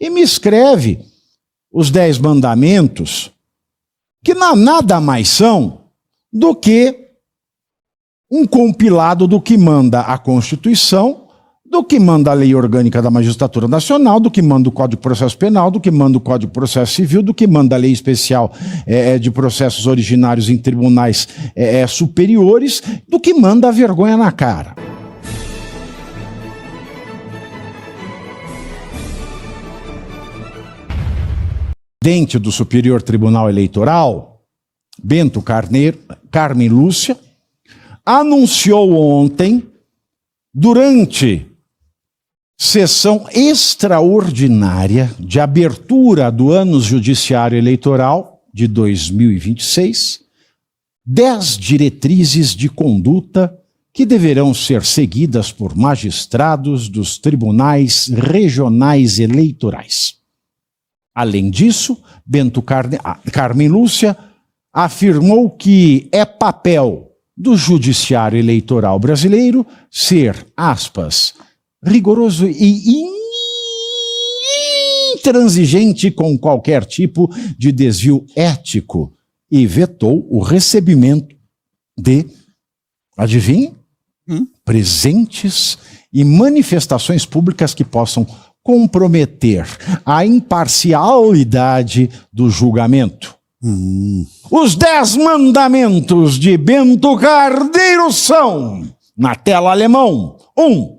e me escreve os 10 mandamentos, que nada mais são do que um compilado do que manda a Constituição, do que manda a Lei Orgânica da Magistratura Nacional, do que manda o Código de Processo Penal, do que manda o Código de Processo Civil, do que manda a Lei Especial de Processos Originários em Tribunais Superiores, do que manda a vergonha na cara. Presidente do Superior Tribunal Eleitoral, Bento Carmen Lúcia, anunciou ontem, durante sessão extraordinária de abertura do ano judiciário eleitoral de 2026, 10 diretrizes de conduta que deverão ser seguidas por magistrados dos tribunais regionais eleitorais. Além disso, Bento Carmen Lúcia afirmou que é papel do judiciário eleitoral brasileiro ser, aspas, rigoroso e intransigente com qualquer tipo de desvio ético e vetou o recebimento de, adivinhe, presentes e manifestações públicas que possam comprometer a imparcialidade do julgamento. Os 10 mandamentos de Bento Carneiro são, na tela alemão, 1.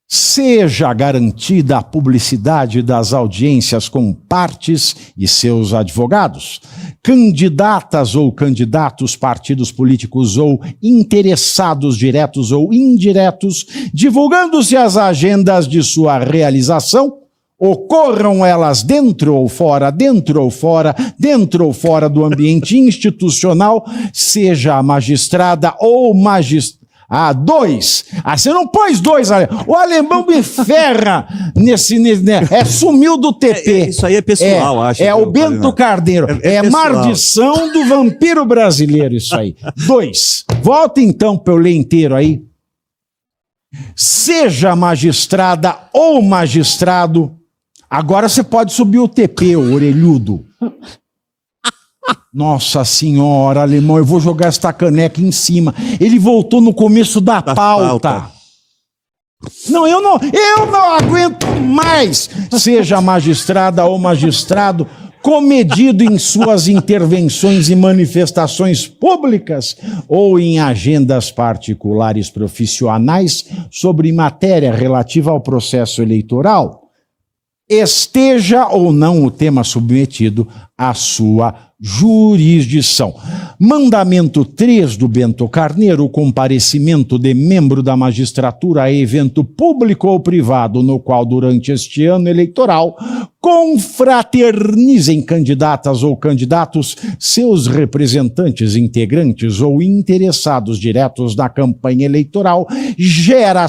Seja garantida a publicidade das audiências com partes e seus advogados, candidatas ou candidatos, partidos políticos ou interessados diretos ou indiretos, divulgando-se as agendas de sua realização, ocorram elas dentro ou fora do ambiente institucional, seja a magistrada ou magistrado. 2. Você não pôs 2, o alemão me ferra sumiu do TP. Isso aí é pessoal, acho. O Bento Carneiro. É maldição do vampiro brasileiro, isso aí. 2. Volta então para eu ler inteiro aí. Seja magistrada ou magistrado, agora você pode subir o TP, o orelhudo. Nossa senhora, alemão, eu vou jogar esta caneca em cima. Ele voltou no começo da pauta. Não, eu não aguento mais. Seja magistrada ou magistrado, comedido em suas intervenções e manifestações públicas ou em agendas particulares profissionais sobre matéria relativa ao processo eleitoral, esteja ou não o tema submetido à sua jurisdição. Mandamento 3 do Bento Carneiro: o comparecimento de membro da magistratura a evento público ou privado no qual durante este ano eleitoral confraternizem candidatas ou candidatos, seus representantes, integrantes ou interessados diretos na campanha eleitoral, gera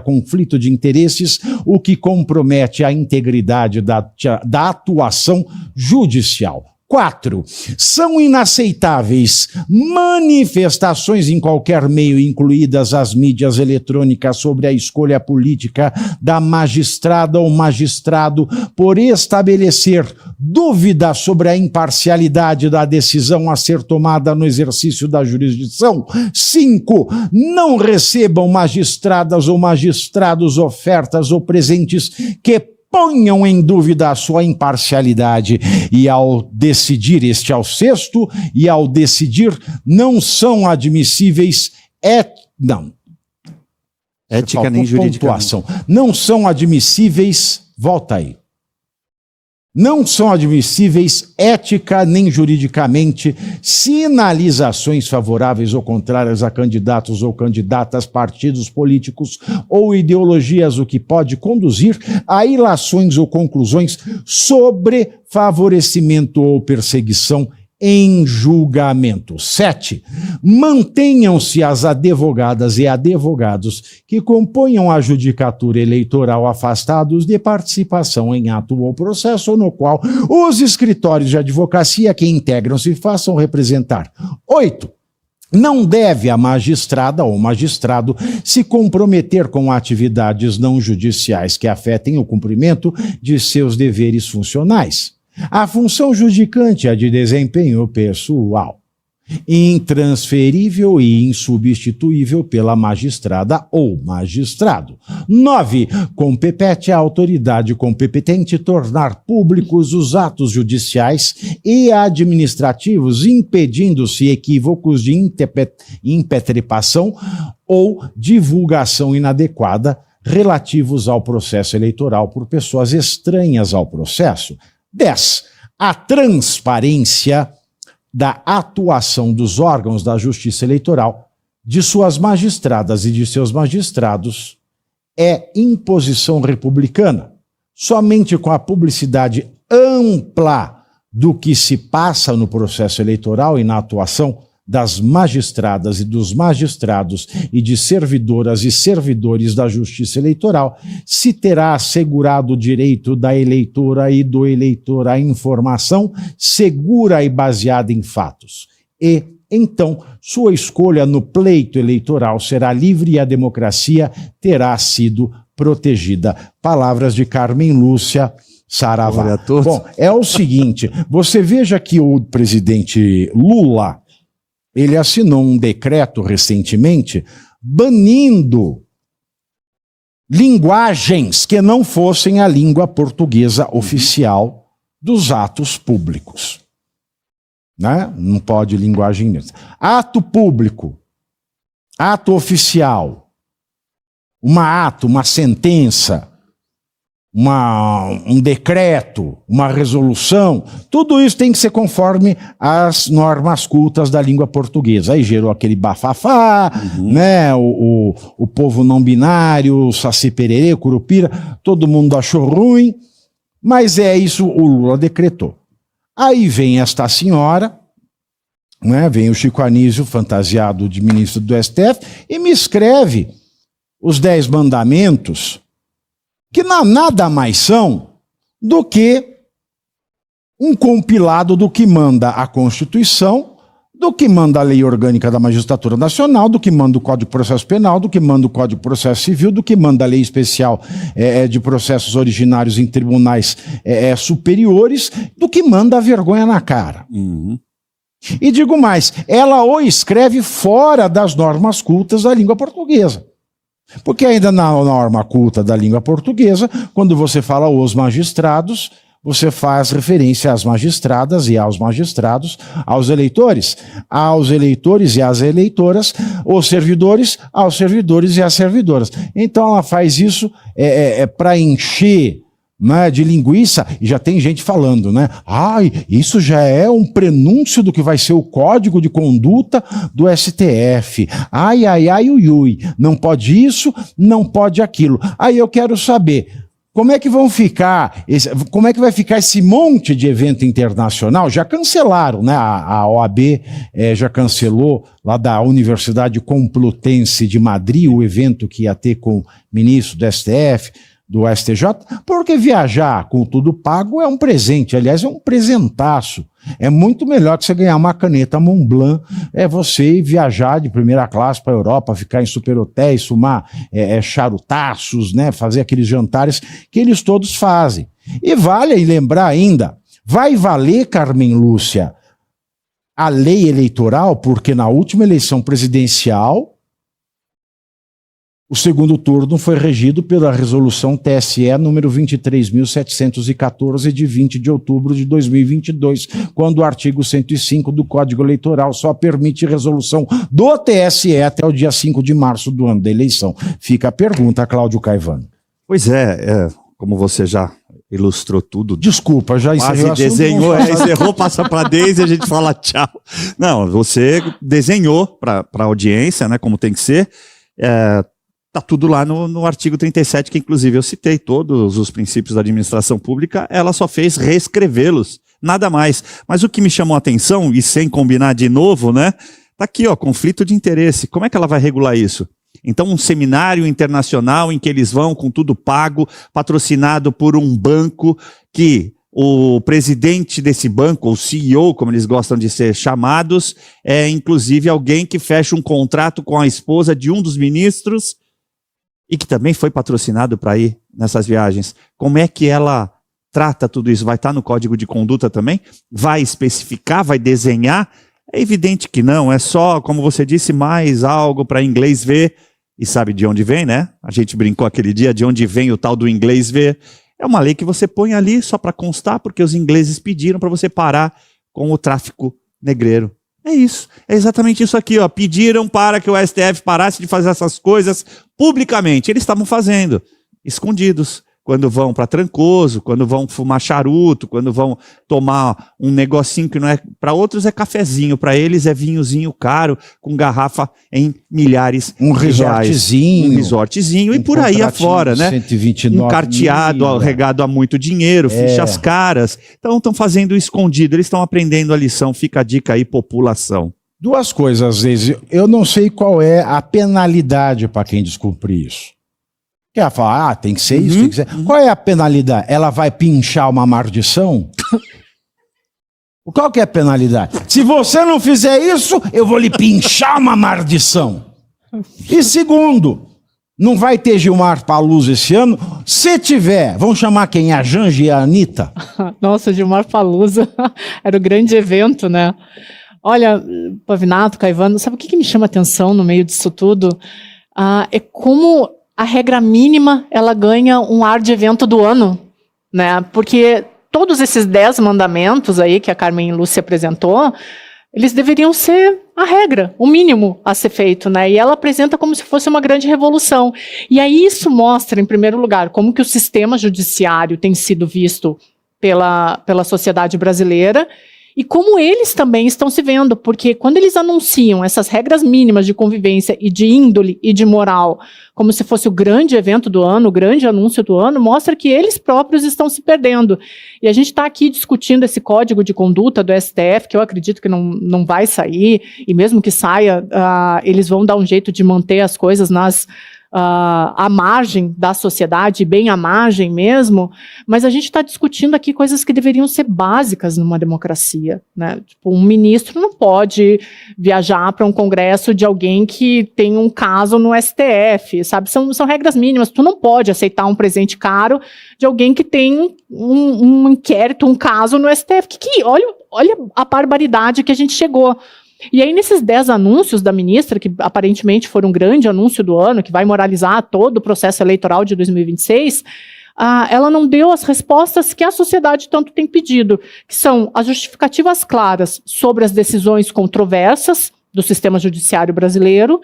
conflito de interesses, o que compromete a integridade da atuação judicial. 4. São inaceitáveis manifestações em qualquer meio, incluídas as mídias eletrônicas, sobre a escolha política da magistrada ou magistrado, por estabelecer dúvida sobre a imparcialidade da decisão a ser tomada no exercício da jurisdição. 5. Não recebam magistradas ou magistrados ofertas ou presentes que ponham em dúvida a sua imparcialidade, e ao decidir, este ao 6º, e ao decidir não são admissíveis ética nem juridicamente. Não são admissíveis, volta aí. Não são admissíveis ética nem juridicamente sinalizações favoráveis ou contrárias a candidatos ou candidatas, partidos políticos ou ideologias, o que pode conduzir a ilações ou conclusões sobre favorecimento ou perseguição em julgamento. 7. Mantenham-se as advogadas e advogados que componham a judicatura eleitoral afastados de participação em ato ou processo no qual os escritórios de advocacia que integram-se façam representar. 8. Não deve a magistrada ou magistrado se comprometer com atividades não judiciais que afetem o cumprimento de seus deveres funcionais. A função judicante é de desempenho pessoal, intransferível e insubstituível pela magistrada ou magistrado. 9. Compete à autoridade competente tornar públicos os atos judiciais e administrativos, impedindo-se equívocos de impetração ou divulgação inadequada relativos ao processo eleitoral por pessoas estranhas ao processo. 10. A transparência da atuação dos órgãos da Justiça Eleitoral, de suas magistradas e de seus magistrados, é imposição republicana. Somente com a publicidade ampla do que se passa no processo eleitoral e na atuação das magistradas e dos magistrados e de servidoras e servidores da Justiça Eleitoral, se terá assegurado o direito da eleitora e do eleitor à informação segura e baseada em fatos. E, então, sua escolha no pleito eleitoral será livre e a democracia terá sido protegida. Palavras de Carmen Lúcia Saravá. Bom, é o seguinte, você veja que o presidente Lula, ele assinou um decreto recentemente banindo linguagens que não fossem a língua portuguesa oficial dos atos públicos. Né? Não pode linguagem neutra. Ato público, ato oficial, uma sentença, um decreto, uma resolução, tudo isso tem que ser conforme as normas cultas da língua portuguesa. Aí gerou aquele bafafá, né? O povo não binário, o Saci Pererê, o Curupira, todo mundo achou ruim, mas é isso, o Lula decretou. Aí vem esta senhora, né? Vem o Chico Anísio, fantasiado de ministro do STF, e me escreve os 10 mandamentos, que nada mais são do que um compilado do que manda a Constituição, do que manda a Lei Orgânica da Magistratura Nacional, do que manda o Código de Processo Penal, do que manda o Código de Processo Civil, do que manda a Lei Especial de Processos Originários em Tribunais Superiores, do que manda a vergonha na cara. E digo mais, ela o escreve fora das normas cultas da língua portuguesa. Porque ainda na norma culta da língua portuguesa, quando você fala os magistrados, você faz referência às magistradas e aos magistrados, aos eleitores e às eleitoras, os servidores, aos servidores e às servidoras. Então ela faz isso para encher, né, de linguiça, e já tem gente falando, né? Isso já é um prenúncio do que vai ser o código de conduta do STF. Ui. Não pode isso, não pode aquilo. Aí eu quero saber, como é que vai ficar esse monte de evento internacional? Já cancelaram, né? A OAB já cancelou lá da Universidade Complutense de Madrid o evento que ia ter com o ministro do STF, do STJ, porque viajar com tudo pago é um presente, aliás, é um presentaço. É muito melhor que você ganhar uma caneta Montblanc, você viajar de primeira classe para a Europa, ficar em superhotéis, fumar charutaços, né, fazer aqueles jantares que eles todos fazem. E vale lembrar ainda, vai valer, Carmen Lúcia, a lei eleitoral, porque na última eleição presidencial o segundo turno foi regido pela resolução TSE número 23.714 de 20 de outubro de 2022, quando o artigo 105 do Código Eleitoral só permite resolução do TSE até o dia 5 de março do ano da eleição. Fica a pergunta, Cláudio Caivano. Pois como você já ilustrou tudo. Desculpa, já encerrou. Quase desenhou, encerrou, passa para a Deise e a gente fala tchau. Não, você desenhou para a audiência, né, como tem que ser. Está tudo lá no artigo 37, que inclusive eu citei todos os princípios da administração pública, ela só fez reescrevê-los, nada mais. Mas o que me chamou a atenção, e sem combinar de novo, né? Tá aqui, conflito de interesse. Como é que ela vai regular isso? Então, um seminário internacional em que eles vão com tudo pago, patrocinado por um banco que o presidente desse banco, o CEO, como eles gostam de ser chamados, é inclusive alguém que fecha um contrato com a esposa de um dos ministros e que também foi patrocinado para ir nessas viagens. Como é que ela trata tudo isso? Vai estar no código de conduta também? Vai especificar? Vai desenhar? É evidente que não, é só, como você disse, mais algo para inglês ver. E sabe de onde vem, né? A gente brincou aquele dia de onde vem o tal do inglês ver. É uma lei que você põe ali só para constar, porque os ingleses pediram para você parar com o tráfico negreiro. É isso. É exatamente isso aqui, ó. Pediram para que o STF parasse de fazer essas coisas publicamente. Eles estavam fazendo, escondidos. Quando vão para Trancoso, quando vão fumar charuto, quando vão tomar um negocinho que não é... Para outros é cafezinho, para eles é vinhozinho caro, com garrafa em milhares de reais. Um resortzinho, e por aí afora, né? 129 um carteado regado a muito dinheiro, fichas caras. Então estão fazendo escondido, eles estão aprendendo a lição. Fica a dica aí, população. Duas coisas, às vezes. Eu não sei qual é a penalidade para quem descumprir isso. Que ela fala, tem que ser isso, tem que ser... Qual é a penalidade? Ela vai pinchar uma maldição? Qual que é a penalidade? Se você não fizer isso, eu vou lhe pinchar uma maldição. E segundo, não vai ter Gilmar Palusa esse ano? Se tiver, vão chamar quem? A Janja e a Anitta? Nossa, Gilmar Palusa era o grande evento, né? Olha, Pavinato, Caivano, sabe o que me chama atenção no meio disso tudo? É como... a regra mínima, ela ganha um ar de evento do ano, né? Porque todos esses 10 mandamentos aí que a Carmen Lúcia apresentou, eles deveriam ser a regra, o mínimo a ser feito, né? E ela apresenta como se fosse uma grande revolução. E aí isso mostra, em primeiro lugar, como que o sistema judiciário tem sido visto pela sociedade brasileira, e como eles também estão se vendo, porque quando eles anunciam essas regras mínimas de convivência e de índole e de moral, como se fosse o grande evento do ano, o grande anúncio do ano, mostra que eles próprios estão se perdendo. E a gente está aqui discutindo esse código de conduta do STF, que eu acredito que não vai sair, e mesmo que saia, eles vão dar um jeito de manter as coisas à margem da sociedade, bem à margem mesmo, mas a gente está discutindo aqui coisas que deveriam ser básicas numa democracia, né? Tipo, um ministro não pode viajar para um congresso de alguém que tem um caso no STF, sabe? São regras mínimas. Tu não pode aceitar um presente caro de alguém que tem um inquérito, um caso no STF. Olha a barbaridade que a gente chegou. E aí, nesses 10 anúncios da ministra, que aparentemente foram um grande anúncio do ano, que vai moralizar todo o processo eleitoral de 2026, ela não deu as respostas que a sociedade tanto tem pedido, que são as justificativas claras sobre as decisões controversas do sistema judiciário brasileiro,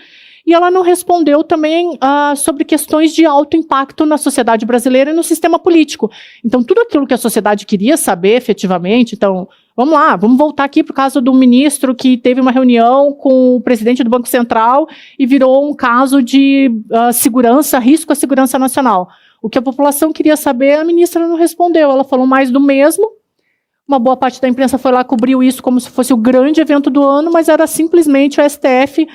e ela não respondeu também sobre questões de alto impacto na sociedade brasileira e no sistema político. Então, tudo aquilo que a sociedade queria saber efetivamente, então... Vamos lá, vamos voltar aqui para o caso do ministro que teve uma reunião com o presidente do Banco Central e virou um caso de segurança, risco à segurança nacional. O que a população queria saber, a ministra não respondeu. Ela falou mais do mesmo. Uma boa parte da imprensa foi lá, cobriu isso como se fosse o grande evento do ano, mas era simplesmente o STF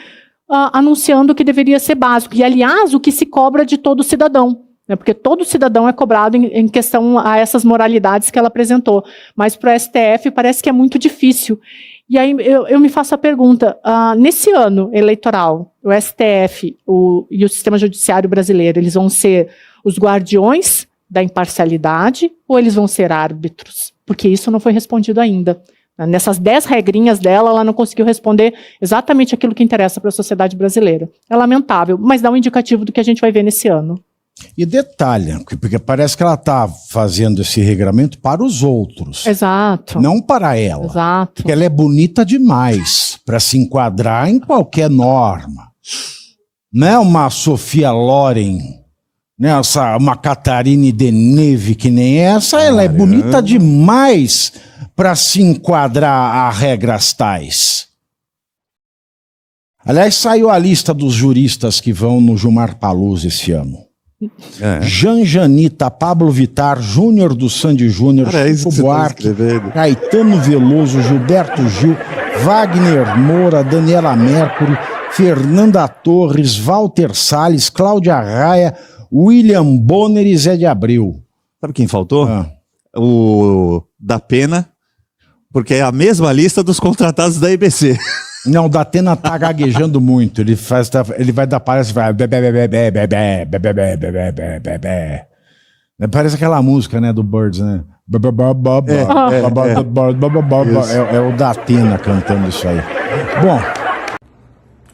anunciando que deveria ser básico. E, aliás, o que se cobra de todo cidadão. Porque todo cidadão é cobrado em questão a essas moralidades que ela apresentou. Mas para o STF parece que é muito difícil. E aí eu me faço a pergunta, nesse ano eleitoral, o STF e o sistema judiciário brasileiro, eles vão ser os guardiões da imparcialidade ou eles vão ser árbitros? Porque isso não foi respondido ainda. Nessas 10 regrinhas dela, ela não conseguiu responder exatamente aquilo que interessa para a sociedade brasileira. É lamentável, mas dá um indicativo do que a gente vai ver nesse ano. E detalhe, porque parece que ela está fazendo esse regramento para os outros. Exato. Não para ela. Exato. Porque ela é bonita demais para se enquadrar em qualquer norma. Não é uma Sofia Loren, né? Uma Catarine Deneuve que nem essa. Ela é bonita demais para se enquadrar a regras tais. Aliás, saiu a lista dos juristas que vão no Gilmar Palusa esse ano. Janjanita, Pablo Vittar, Júnior do Sandy Júnior, Chico Buarque, Caetano Veloso, Gilberto Gil, Wagner Moura, Daniela Mercury, Fernanda Torres, Walter Salles, Cláudia Raia, William Bonner e Zé de Abreu. Sabe quem faltou? o da Pena, porque é a mesma lista dos contratados da EBC. Não, o Datena tá gaguejando muito. Ele vai dar palestra e vai. Parece aquela música, né, do Birds, né? É o Datena cantando isso aí. Bom.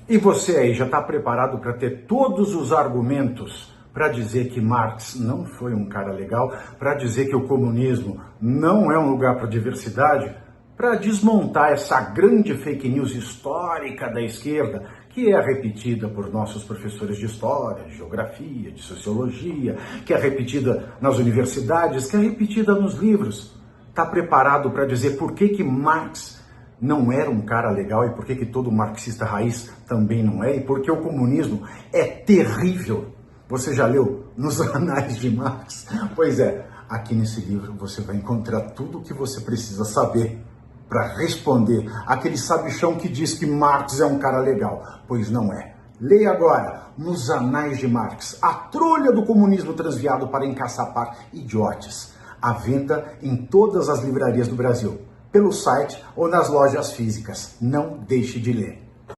E você aí, já está preparado para ter todos os argumentos para dizer que Marx não foi um cara legal, para dizer que o comunismo não é um lugar para diversidade, para desmontar essa grande fake news histórica da esquerda, que é repetida por nossos professores de história, de geografia, de sociologia, que é repetida nas universidades, que é repetida nos livros. Está preparado para dizer por que Marx não era um cara legal e por que todo marxista raiz também não é, e porque o comunismo é terrível? Você já leu Nos Anais de Marx? Pois é, aqui nesse livro você vai encontrar tudo o que você precisa saber para responder aquele sabichão que diz que Marx é um cara legal, pois não é. Leia agora Nos Anais de Marx, a trolha do comunismo transviado para encaçapar idiotes. À venda em todas as livrarias do Brasil, pelo site ou nas lojas físicas. Não deixe de ler.